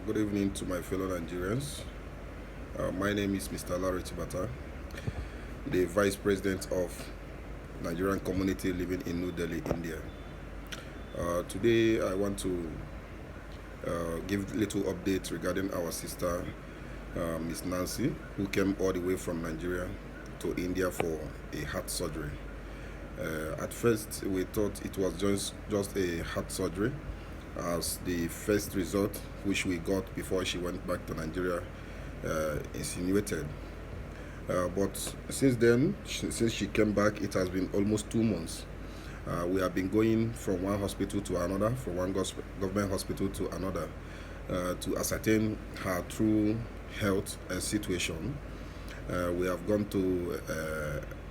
Good evening to my fellow Nigerians. My name is Mr. Larry Chibata, the Vice President of Nigerian community living in New Delhi, India. Today, I want to give little update regarding our sister, Miss Nancy, who came all the way from Nigeria to India for a heart surgery. At first, we thought it was just a heart surgery, as the first result which we got before she went back to Nigeria insinuated. But since then, since she came back, it has been almost 2 months. We have been going from one hospital to another, from one government hospital to another, to ascertain her true health situation. We have gone to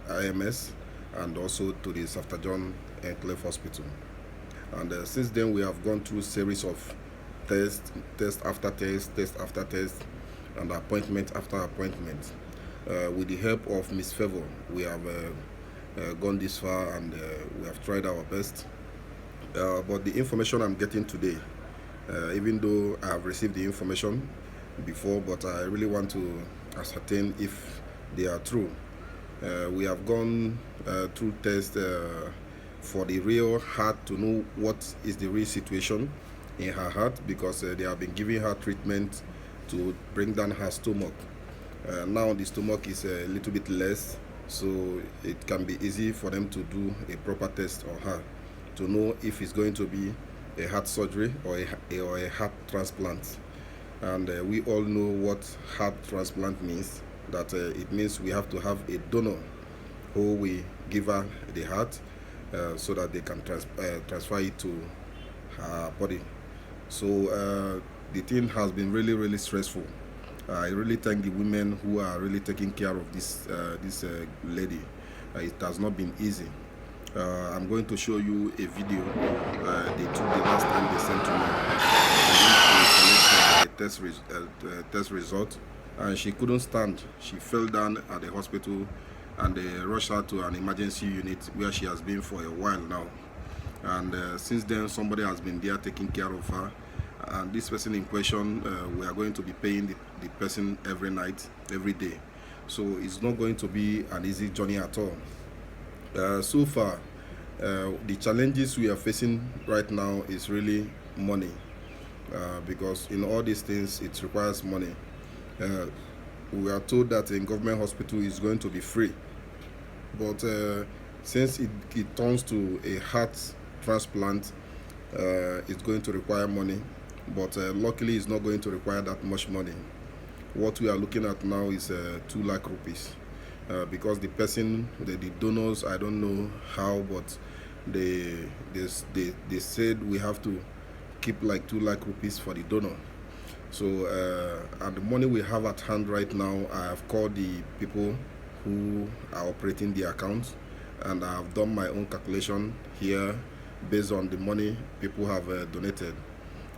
IMS and also to the Safta John Enclave Hospital. And since then, we have gone through series of test after test, and appointment after appointment. With the help of Miss Favor, we have gone this far, and we have tried our best. But the information I'm getting today, even though I have received the information before, but I really want to ascertain if they are true. We have gone through tests for the real heart to know what is the real situation in her heart, because they have been giving her treatment to bring down her stomach. Now the stomach is a little bit less, so it can be easy for them to do a proper test on her to know if it's going to be a heart surgery or a heart transplant. And we all know what heart transplant means, that it means we have to have a donor who will give her the heart so that they can transfer it to her body. So the thing has been really stressful. I really thank the women who are really taking care of this lady. It has not been easy. I'm going to show you a video they took the last time they sent to me. They went to collect a test result, and she couldn't stand. She fell down at the hospital, and they rushed her to an emergency unit where she has been for a while now. And since then, somebody has been there taking care of her. And this person in question, we are going to be paying the person every night, every day. So it's not going to be an easy journey at all. So far, the challenges we are facing right now is really money, because in all these things it requires money. We are told that in government hospital is going to be free, but since it turns to a heart transplant, it's going to require money. But luckily, it's not going to require that much money. What we are looking at now is 2 lakh rupees, because the person, the donors, I don't know how, but they said we have to keep like 2 lakh rupees for the donor. So and the money we have at hand right now, I have called the people who are operating the account, and I have done my own calculation here based on the money people have donated.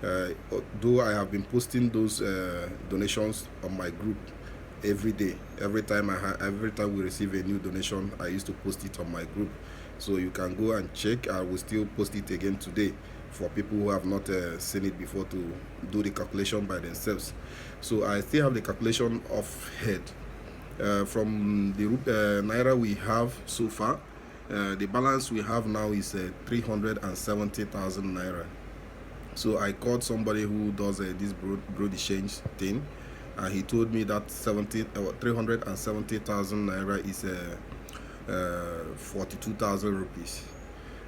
Though I have been posting those donations on my group every day. Every time we receive a new donation, I used to post it on my group, so you can go and check. I will still post it again today for people who have not seen it before to do the calculation by themselves. So I still have the calculation off head. From the naira we have so far, the balance we have now is 370,000 naira. So I called somebody who does this broad exchange thing, and he told me that 370,000 naira is 42,000 rupees.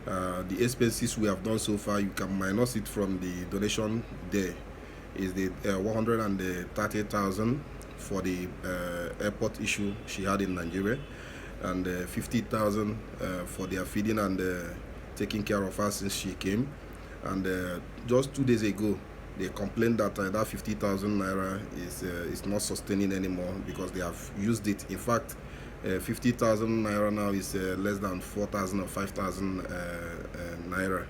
The expenses we have done so far, you can minus it from the donation there, is the 130,000 for the airport issue she had in Nigeria, and 50,000 for their feeding and taking care of her since she came. And just 2 days ago, they complained that that 50,000 naira is not sustaining anymore, because they have used it. In fact, 50,000 naira now is less than 4,000 or 5,000 naira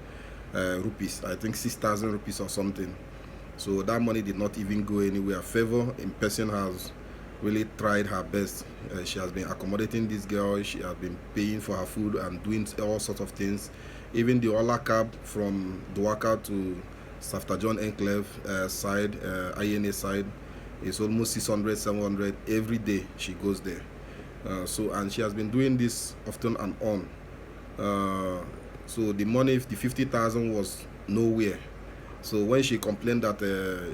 rupees. I think 6,000 rupees or something. So that money did not even go anywhere. Favor in person has really tried her best. She has been accommodating this girl. She has been paying for her food and doing all sorts of things. Even the Ola cab from Duaka to Safta John Enclave side, INA side. It's almost 600, 700 every day she goes there. And she has been doing this often and on. So the money, the 50,000 was nowhere. So when she complained that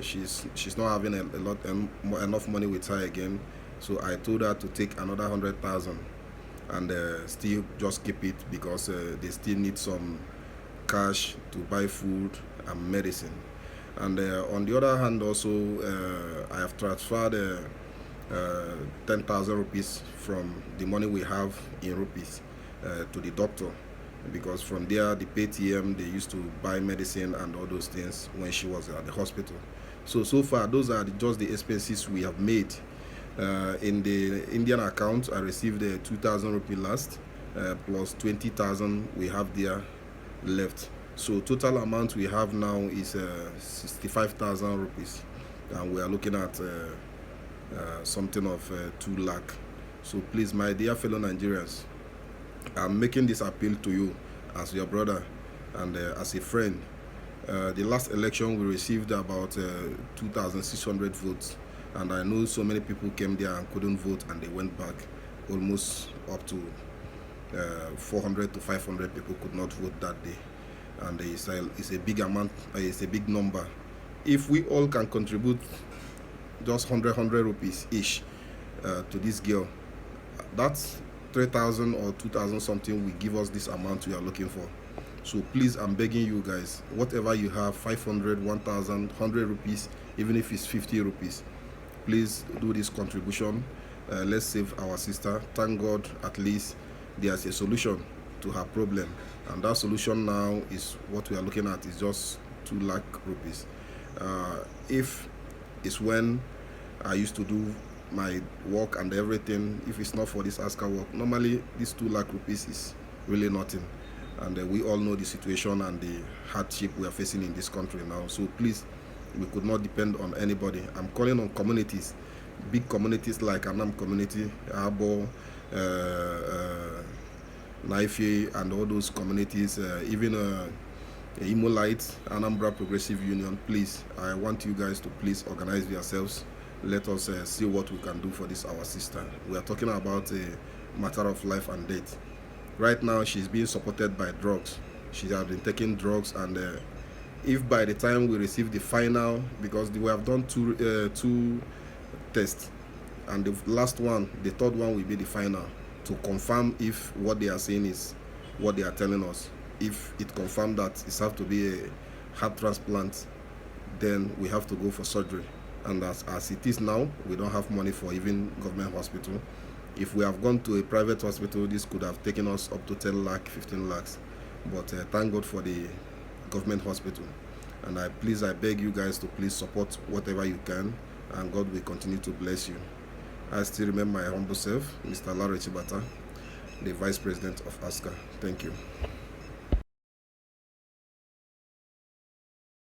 she's not having enough money with her again, so I told her to take another 100,000 and still just keep it, because they still need some cash to buy food and medicine. And on the other hand, also I have transferred 10,000 rupees from the money we have in rupees to the doctor, because from there the PTM they used to buy medicine and all those things when she was at the hospital. So far those are just the expenses we have made. In the Indian account I received 2,000 rupee last, plus 20,000 we have there left. So total amount we have now is 65,000 rupees, and we are looking at something of 2 lakh. So please, my dear fellow Nigerians, I'm making this appeal to you as your brother and as a friend. The last election we received about 2,600 votes, and I know so many people came there and couldn't vote, and they went back. Almost up to 400 to 500 people could not vote that day, and it's a big amount, it's a big number. If we all can contribute just 100 rupees each to this girl, that's 3,000 or 2,000 something will give us this amount we are looking for. So please, I'm begging you guys, whatever you have, 500, 1,000, 100 rupees, even if it's 50 rupees, please do this contribution. Let's save our sister. Thank God, at least there's a solution to her problem, and that solution now is what we are looking at, is just 2 lakh rupees. If it's when I used to do my work and everything, if it's not for this ASCA work, normally this 2 lakh rupees is really nothing. And we all know the situation and the hardship we are facing in this country now. So please, we could not depend on anybody. I'm calling on communities, big communities like Anam community, Abo, Naife, and all those communities, even Imolite, Anambra Progressive Union. Please, I want you guys to please organize yourselves. Let us see what we can do for this our sister. We are talking about a matter of life and death. Right now she's being supported by drugs. She has been taking drugs, and if by the time we receive the final, because we have done two tests, and the last one, the third one, will be the final to confirm if what they are saying is what they are telling us. If it confirms that it has to be a heart transplant, then we have to go for surgery. And as it is now, we don't have money for even government hospital. If we have gone to a private hospital, this could have taken us up to 10 lakh, 15 lakhs. But thank God for the government hospital. And I beg you guys to please support whatever you can, and God will continue to bless you. I still remember my humble self, Mr. Larry Chibata, the Vice President of ASCA. Thank you.